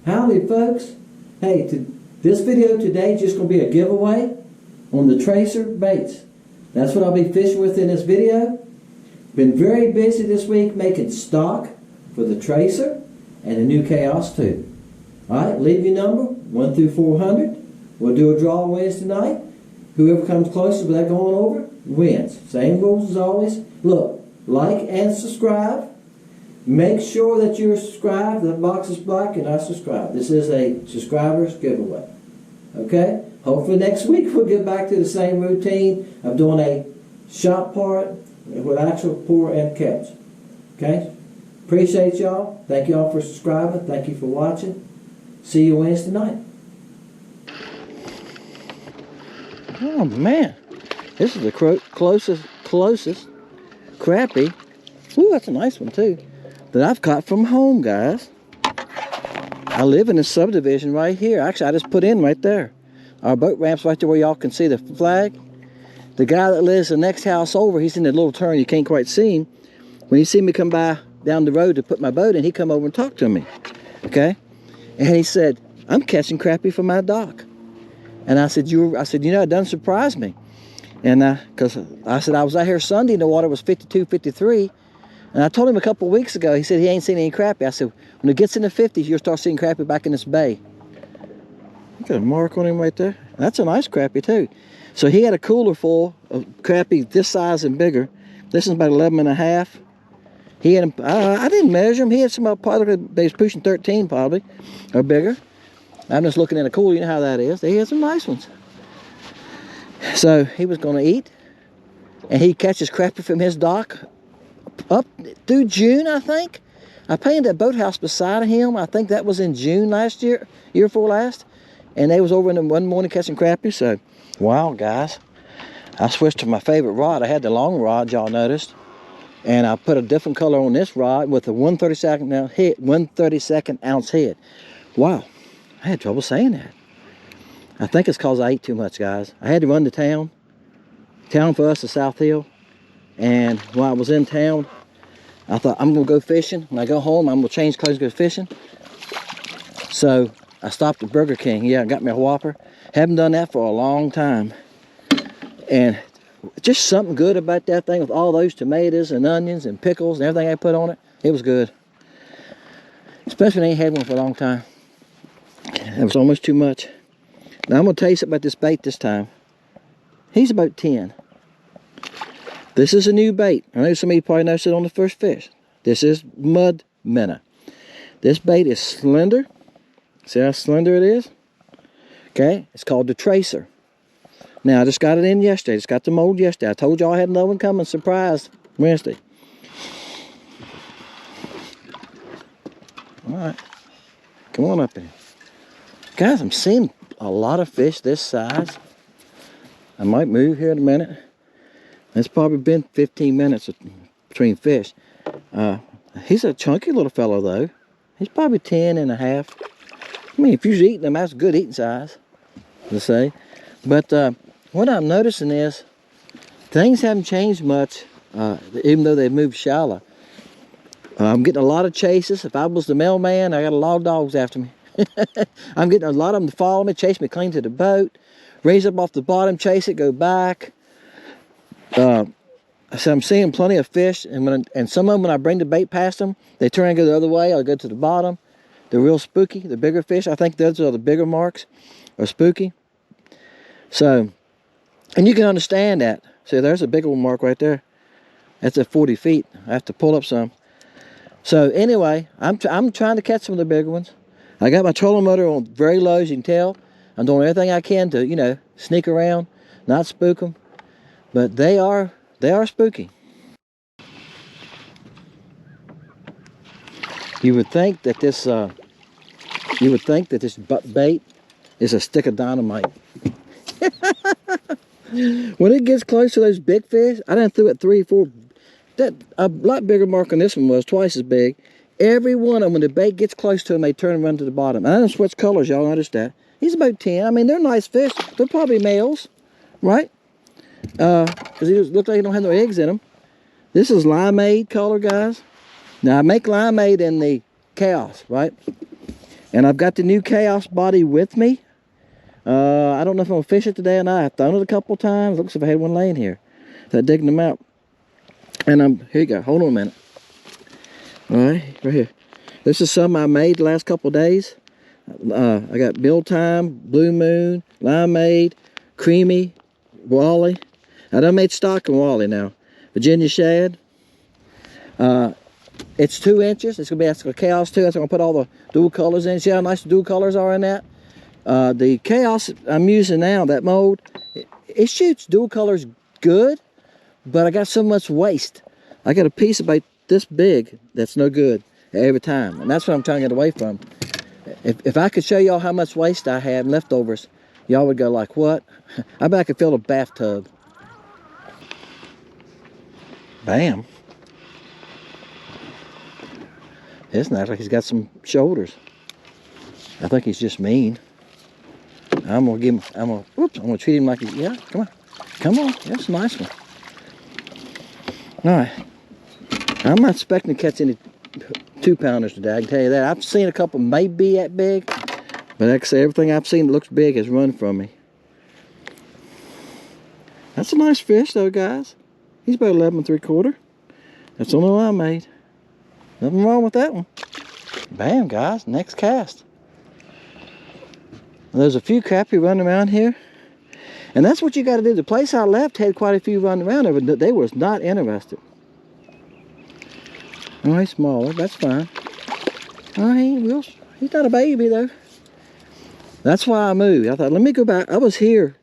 Howdy folks. Hey, this video today is just going to be a giveaway on the Tracer baits. That's what I'll be fishing with in this video. Been very busy this week making stock for the Tracer and the new Chaos 2. Alright, leave your number 1 through 400. We'll do a draw Wednesday night. Whoever comes closest without going over wins. Same rules as always. Look, like and subscribe. Make sure that you're subscribed. The box is black and I subscribe. This is a subscribers giveaway. Okay? Hopefully next week we'll get back to the same routine of doing a shot part with actual pour and catch. Okay? Appreciate y'all. Thank y'all for subscribing. Thank you for watching. See you Wednesday night. Oh man. This is the closest crappie. Ooh, that's a nice one too. That I've caught from home, guys. I live in a subdivision right here. Actually, I just put in right there. Our boat ramp's right there where y'all can see the flag. The guy that lives the next house over, he's in the little turn, you can't quite see him. When he see me come by down the road to put my boat in, he come over and talk to me. Okay? And he said, I'm catching crappie from my dock. And I said, you know, it doesn't surprise me. And because I said, I was out here Sunday and the water was 52, 53. And I told him a couple of weeks ago, he said he ain't seen any crappie. I said, when it gets in the 50s, you'll start seeing crappie back in this bay. Look at a mark on him right there. That's a nice crappie too. So he had a cooler full of crappie this size and bigger. This is about 11 and a half. He had, I didn't measure him. He had some probably, they was pushing 13 probably, or bigger. I'm just looking at a cooler, you know how that is. He had some nice ones. So he was gonna eat, and he catches crappie from his dock up through June, I think. I painted that boathouse beside him. I think that was in June last year, year before last. And they was over in the one morning catching crappie. So, wow, guys. I switched to my favorite rod. I had the long rod, y'all noticed. And I put a different color on this rod with a 1/32 ounce head. Wow, I had trouble saying that. I think it's because I ate too much, guys. I had to run to town. Town for us is South Hill. And while I was in town, I thought, I'm going to go fishing. When I go home, I'm going to change clothes and go fishing. So I stopped at Burger King. Yeah, I got me a Whopper. Haven't done that for a long time. And just something good about that thing with all those tomatoes and onions and pickles and everything I put on it. It was good. Especially when I ain't had one for a long time. It was almost too much. Now I'm going to tell you something about this bait this time. He's about 10. This is a new bait. I know some of you probably noticed it on the first fish. This is mud minnow. This bait is slender. See how slender it is? Okay, it's called the Tracer. Now, I just got it in yesterday. Just got the mold yesterday. I told y'all I had another one coming. Surprise Wednesday. All right. Come on up here. Guys, I'm seeing a lot of fish this size. I might move here in a minute. It's probably been 15 minutes between fish. He's a chunky little fellow though. He's probably 10 and a half. I mean, if you're eating them, that's good eating size, to say. But what I'm noticing is things haven't changed much, even though they've moved shallow. I'm getting a lot of chases. If I was the mailman, I got a lot of dogs after me. I'm getting a lot of them to follow me, chase me clean to the boat, raise up off the bottom, chase it, go back. So I'm seeing plenty of fish, and some of them, when I bring the bait past them, they turn and go the other way. I'll go to the bottom. They're real spooky. The bigger fish, I think those are the bigger marks, are spooky. So, and you can understand that. See, there's a big old mark right there. That's at 40 feet. I have to pull up some. So anyway, I'm trying to catch some of the bigger ones. I got my trolling motor on very low, as you can tell. I'm doing everything I can to, you know, sneak around, not spook them. But they are spooky. You would think that this bait is a stick of dynamite. When it gets close to those big fish, I done threw it 3 or 4. That a lot bigger mark on this one was twice as big. Every one of them, when the bait gets close to them, they turn and run to the bottom. And I don't switch colors, y'all noticed that. He's about 10. I mean, they're nice fish. They're probably males, right? Because he looked like he don't have no eggs in them. This is limeade color, guys. Now I make limeade in the Chaos, right? And I've got the new Chaos body with me. I don't know if I'm gonna fish it today or not. I've thrown it a couple times. Looks like I had one laying here. So I'm digging them out. And here you go. Hold on a minute. All right here. This is some I made the last couple days. I got Bill Time, Blue Moon, Limeade, Creamy, Wally. I done made stock and Wally now. Virginia Shad. It's 2 inches. It's gonna be a Chaos too. That's gonna put all the dual colors in. See how nice the dual colors are in that? The Chaos I'm using now, that mold, it shoots dual colors good, but I got so much waste. I got a piece about this big that's no good every time, and that's what I'm trying to get away from. If I could show y'all how much waste I have leftovers, y'all would go like, what? I bet I could fill a bathtub. Bam. It's not like he's got some shoulders. I think he's just mean. I'm gonna give him, I'm gonna treat him like he's, yeah, come on. Come on, that's a nice one. All right. I'm not expecting to catch any 2-pounders today, I can tell you that. I've seen a couple maybe that big, but like I say, everything I've seen that looks big has run from me. That's a nice fish though, guys. He's about 11 3/4. That's the only one I made. Nothing wrong with that one. Bam, guys, next cast. There's a few crappie running around here. And that's what you got to do. The place I left had quite a few running around there, but they was not interested. Oh, he's smaller. That's fine. Oh, he's not a baby, though. That's why I moved. I thought, let me go back. I was here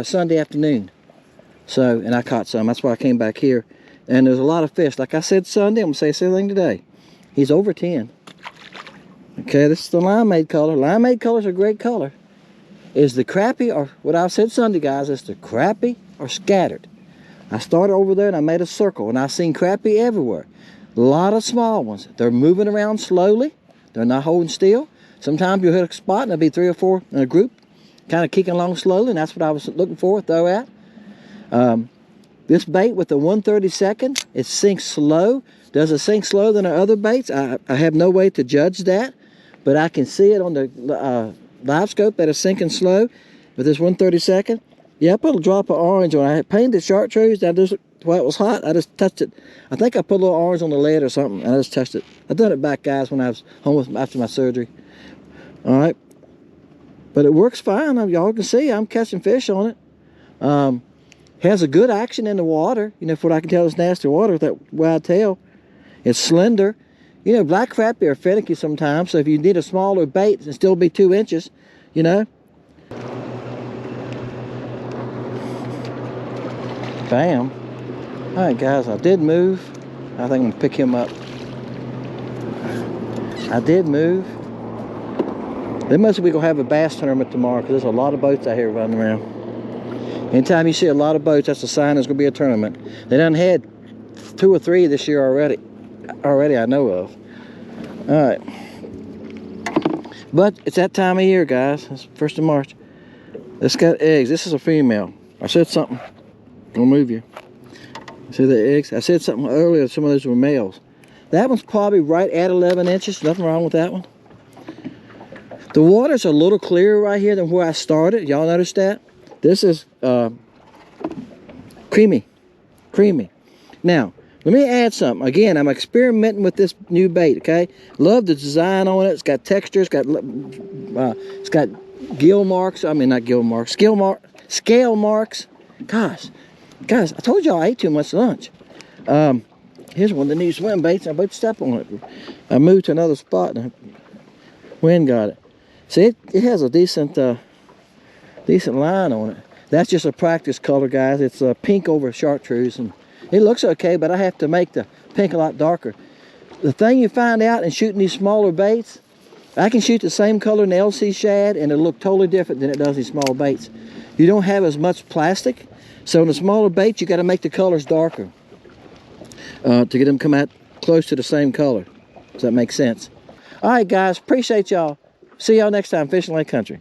Sunday afternoon. So, and I caught some. That's why I came back here. And there's a lot of fish. Like I said Sunday, I'm going to say the same thing today. He's over 10. Okay, this is the limeade color. Limeade color is a great color. Is the crappie, or what I said Sunday, guys, is the crappie or scattered. I started over there and I made a circle, and I've seen crappie everywhere. A lot of small ones. They're moving around slowly. They're not holding still. Sometimes you'll hit a spot and there'll be 3 or 4 in a group, kind of kicking along slowly, and that's what I was looking for, throw at. This bait with the 1/32, it sinks slow. Does it sink slower than our other baits? I have no way to judge that, but I can see it on the live scope that it's sinking slow with this 1/32. Yeah, I put a drop of orange on it. I had painted chartreuse. While it was hot, I just touched it. I think I put a little orange on the lid or something, and I just touched it. I done it back, guys, when I was home after my surgery. All right, but it works fine. Y'all can see I'm catching fish on it. Has a good action in the water. You know, for what I can tell, it's nasty water with that wide tail. It's slender. You know, black crappie are finicky sometimes, so if you need a smaller bait, it'll still be 2 inches, you know. Bam. All right, guys, I did move. I think I'm gonna pick him up. I did move. They must be gonna have a bass tournament tomorrow, because there's a lot of boats out here running around. Anytime you see a lot of boats, that's a sign there's gonna be a tournament. They done had 2 or 3 this year already. I know of. All right. But it's that time of year, guys. It's 1st of March. This got eggs. This is a female. I said something. I'll move you. See the eggs? I said something earlier. Some of those were males. That one's probably right at 11 inches. Nothing wrong with that one. The water's a little clearer right here than where I started. Y'all notice that? This is creamy. Now, let me add something. Again, I'm experimenting with this new bait, okay? Love the design on it. It's got texture. It's got gill marks. I mean, not gill marks. Scale marks. Gosh, guys, I told y'all I ate too much lunch. Here's one of the new swim baits. I about to step on it. I moved to another spot and the wind got it. See, it has a decent line on it. That's just a practice color, guys. It's pink over chartreuse, and it looks okay, but I have to make the pink a lot darker. The thing you find out in shooting these smaller baits, I can shoot the same color in the LC shad and it'll look totally different than it does in small baits. You don't have as much plastic, so in the smaller baits, you got to make the colors darker to get them come out close to the same color. Does that make sense? All right, guys, appreciate y'all. See y'all next time, Fishing Lake Country.